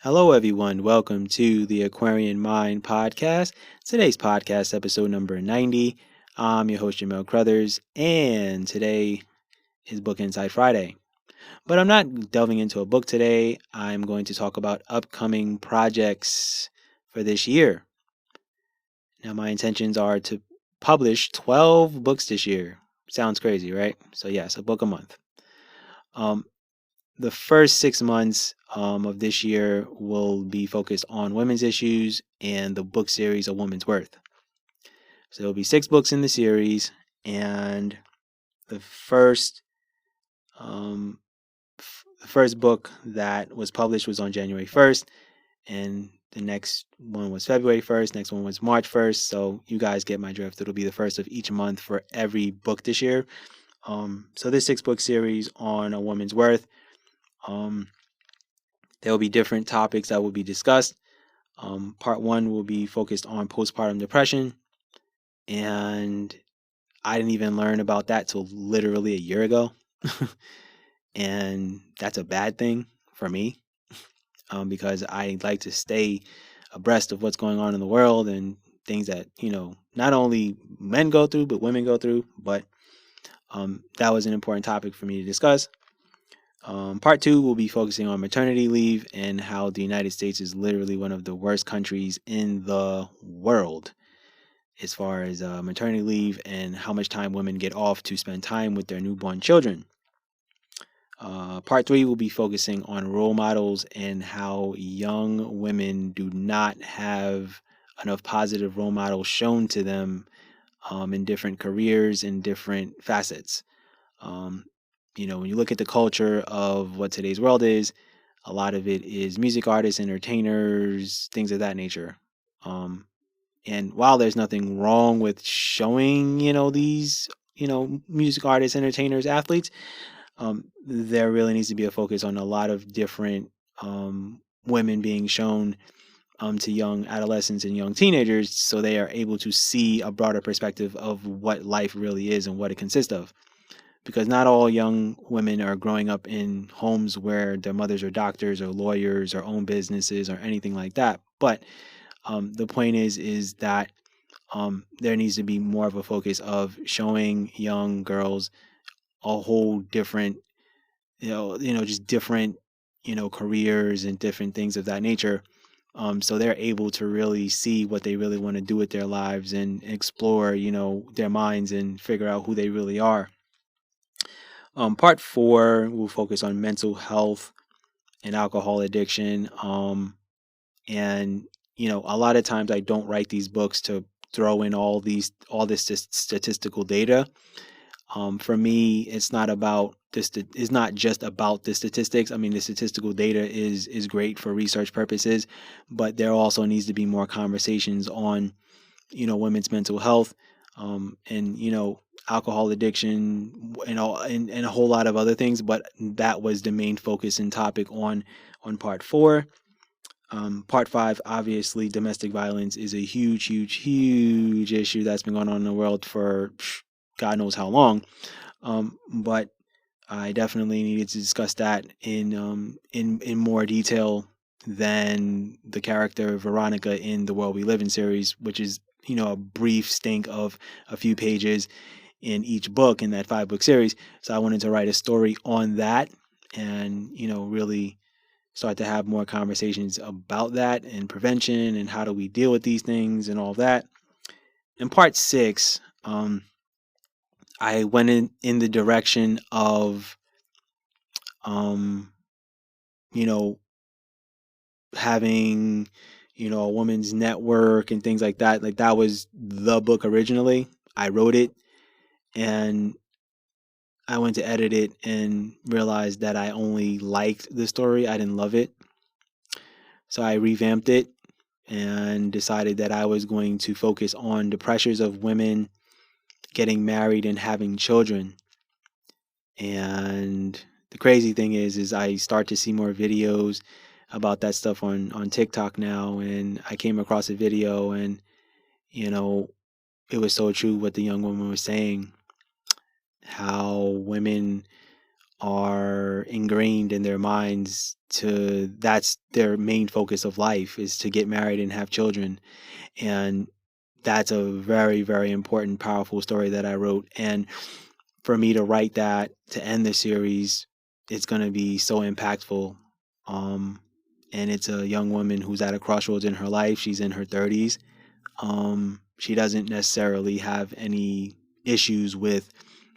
Hello, everyone. Welcome to the Aquarian Mind podcast. Today's podcast, episode number 90. I'm your host, Jamel Crothers, and today is Book Insight Friday. But I'm not delving into a book today. I'm going to talk about upcoming projects for this year. Now, my intentions are to publish 12 books this year. Sounds crazy, right? So, yes, a book a month. Um, the first 6 months of this year will be focused on women's issues and the book series A Woman's Worth. So there'll be 6 books in the series, and the um, first book that was published was on January 1st, and the next one was February 1st. Next one was March 1st. So you guys get my drift. It'll be the first of each month for every book this year. So this 6 book series on A Woman's Worth. There will be different topics that will be discussed. Part one will be focused on postpartum depression, and I didn't even learn about that till literally a year ago, and that's a bad thing for me because I like to stay abreast of what's going on in the world and things that not only men go through but women go through. But that was an important topic for me to discuss. Part two will be focusing on maternity leave and how the United States is literally one of the worst countries in the world as far as maternity leave and how much time women get off to spend time with their newborn children. Part three will be focusing on role models and how young women do not have enough positive role models shown to them in different careers and different facets. Um, when you look at the culture of what today's world is, a lot of it is music artists, entertainers, things of that nature. And while there's nothing wrong with showing, these, music artists, entertainers, athletes, there really needs to be a focus on a lot of different women being shown to young adolescents and young teenagers so they are able to see a broader perspective of what life really is and what it consists of, because not all young women are growing up in homes where their mothers are doctors or lawyers or own businesses or anything like that. But the point is that there needs to be more of a focus of showing young girls a whole different, just different, careers and different things of that nature. So they're able to really see what they really want to do with their lives and explore, their minds and figure out who they really are. Part four will focus on mental health and alcohol addiction. And a lot of times I don't write these books to throw in all this statistical data. For me, it's not about this. It's not just about the statistics. I mean, the statistical data is great for research purposes, but there also needs to be more conversations on women's mental health, and alcohol addiction, and a whole lot of other things. But that was the main focus and topic on part four. Part five, obviously, domestic violence is a huge, huge, huge issue that's been going on in the world for God knows how long. But I definitely needed to discuss that in more detail than the character Veronica in the World We Live in series, which is a brief stink of a few pages in each book in that 5 book series. So I wanted to write a story on that and really start to have more conversations about that and prevention and how do we deal with these things and all that. In part six, I went in the direction of, um, you know, having, a woman's network and things like that. Like that was the book originally. I wrote it and I went to edit it and realized that I only liked the story. I didn't love it. So I revamped it and decided that I was going to focus on the pressures of women getting married and having children. And the crazy thing is I start to see more videos about that stuff on TikTok now, and I came across a video, and you know it was so true what the young woman was saying, how women are ingrained in their minds to that's their main focus of life is to get married and have children. And that's a very, very important, powerful story that I wrote. And for me to write that to end the series, it's going to be so impactful. Um, and it's a young woman who's at a crossroads in her life. She's in her 30s. She doesn't necessarily have any issues with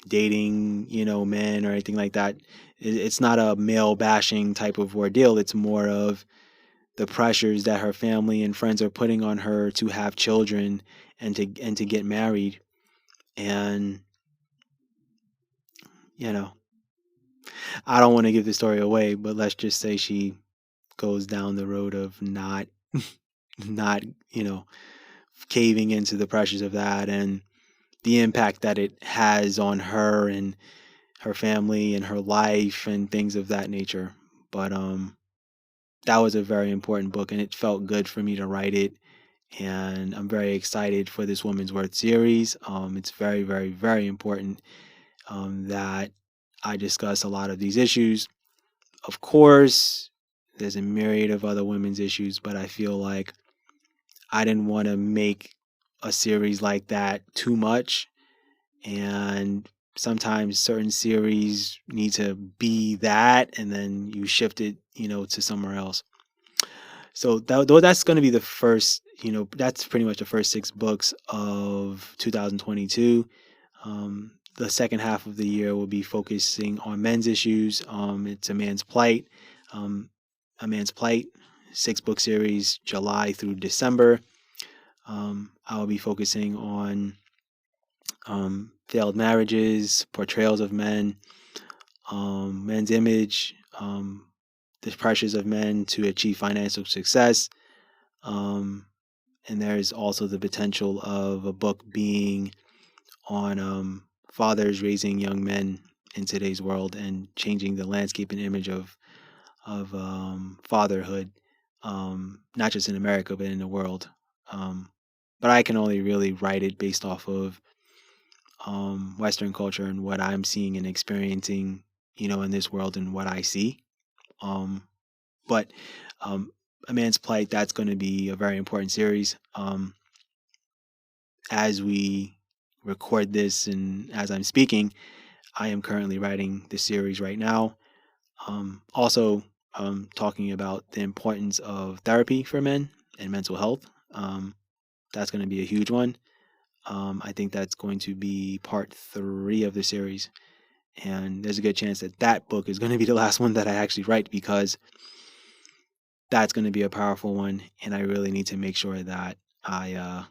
dating, men or anything like that. It's not a male bashing type of ordeal. It's more of the pressures that her family and friends are putting on her to have children and to get married. And you know, I don't want to give the story away, but let's just say she goes down the road of not, caving into the pressures of that and the impact that it has on her and her family and her life and things of that nature. But that was a very important book and it felt good for me to write it. And I'm very excited for this Woman's Worth series. It's very, very, very important that I discuss a lot of these issues. Of course, there's a myriad of other women's issues, but I feel like I didn't want to make a series like that too much. And sometimes certain series need to be that, and then you shift it, to somewhere else. So that's going to be the first, that's pretty much the first 6 books of 2022. The second half of the year will be focusing on men's issues. It's a man's plight, um, a man's plight, 6 book series, July through December. I will be focusing on failed marriages, portrayals of men, men's image, the pressures of men to achieve financial success. And there's also the potential of a book being on fathers raising young men in today's world and changing the landscape and image of fatherhood, not just in America but in the world. But I can only really write it based off of Western culture and what I'm seeing and experiencing, in this world and what I see. But A Man's Plight, that's going to be a very important series. As we record this and as I'm speaking, I am currently writing this series right now. Also, talking about the importance of therapy for men and mental health. That's going to be a huge one. I think that's going to be part 3 of the series. And there's a good chance that that book is going to be the last one that I actually write because that's going to be a powerful one. And I really need to make sure that I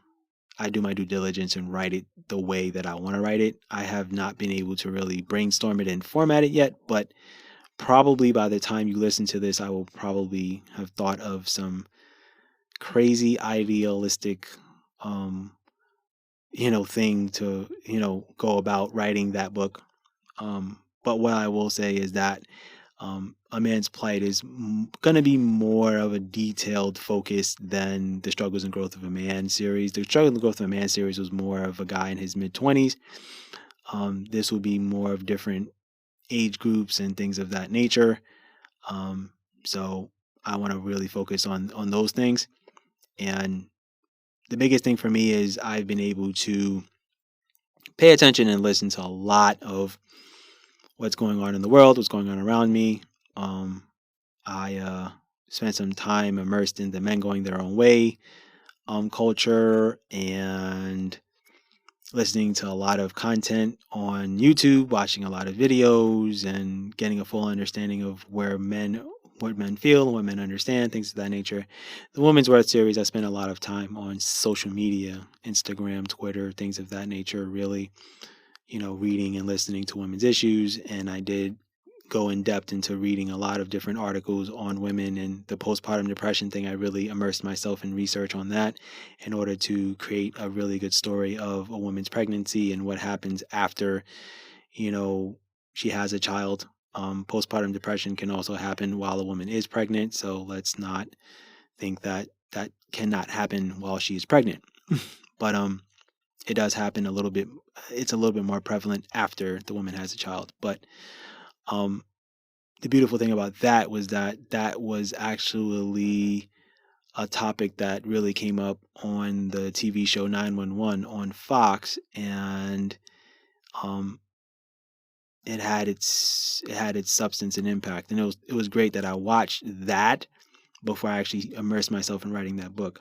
do my due diligence and write it the way that I want to write it. I have not been able to really brainstorm it and format it yet, but probably by the time you listen to this, I will probably have thought of some crazy idealistic thing to, go about writing that book. But what I will say is that A Man's Plight is going to be more of a detailed focus than The Struggles and Growth of a Man series. The Struggles and Growth of a Man series was more of a guy in his mid-20s. This will be more of different age groups and things of that nature. So I want to really focus on those things. And the biggest thing for me is I've been able to pay attention and listen to a lot of what's going on in the world, what's going on around me. I spent some time immersed in the men going their own way culture and listening to a lot of content on YouTube, watching a lot of videos, and getting a full understanding of what men feel, what men understand, things of that nature. The Woman's Worth series, I spent a lot of time on social media, Instagram, Twitter, things of that nature, really, reading and listening to women's issues. And I did go in depth into reading a lot of different articles on women and the postpartum depression thing. I really immersed myself in research on that in order to create a really good story of a woman's pregnancy and what happens after, she has a child. Postpartum depression can also happen while a woman is pregnant. So let's not think that that cannot happen while she is pregnant. But it does happen a little bit. It's a little bit more prevalent after the woman has a child. But the beautiful thing about that was that was actually a topic that really came up on the TV show 911 on Fox, and um, it had its substance and impact, and it was great that I watched that before I actually immersed myself in writing that book.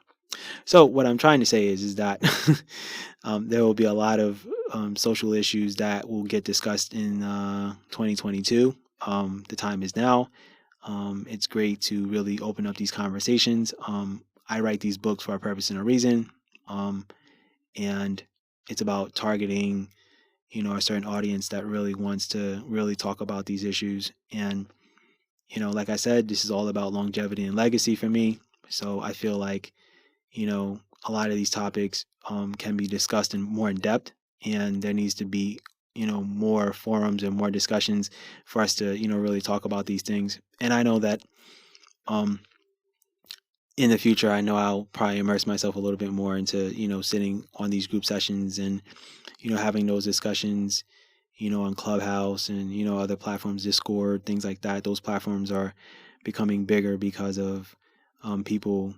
So what I'm trying to say is that there will be a lot of social issues that will get discussed in 2022. The time is now. It's great to really open up these conversations. I write these books for a purpose and a reason, um, and it's about targeting, a certain audience that really wants to really talk about these issues. And like I said, this is all about longevity and legacy for me. So I feel like a lot of these topics can be discussed in more in depth, and there needs to be more forums and more discussions for us to really talk about these things. And I know that um, in the future, I know I'll probably immerse myself a little bit more into sitting on these group sessions and having those discussions on Clubhouse and other platforms, Discord, things like that. Those platforms are becoming bigger because of people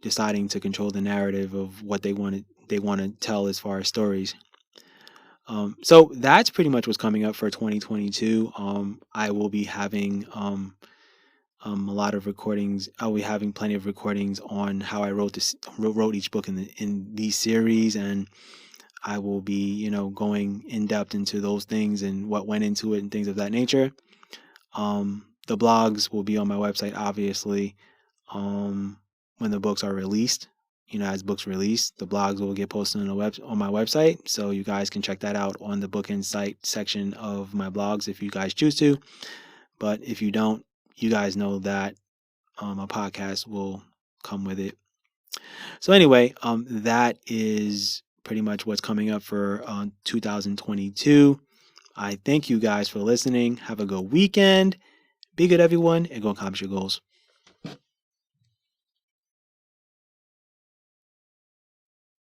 deciding to control the narrative of what they want to tell as far as stories. So that's pretty much what's coming up for 2022. I will be having a lot of recordings. I'll be having plenty of recordings on how I wrote each book in these series, and I will be going in depth into those things and what went into it and things of that nature. The blogs will be on my website, obviously. When the books are released, as books release, the blogs will get posted on my website, so you guys can check that out on the Book Insight section of my blogs if you guys choose to. But if you don't, you guys know that a podcast will come with it. So anyway, that is pretty much what's coming up for 2022. I thank you guys for listening. Have a good weekend. Be good, everyone, and go accomplish your goals.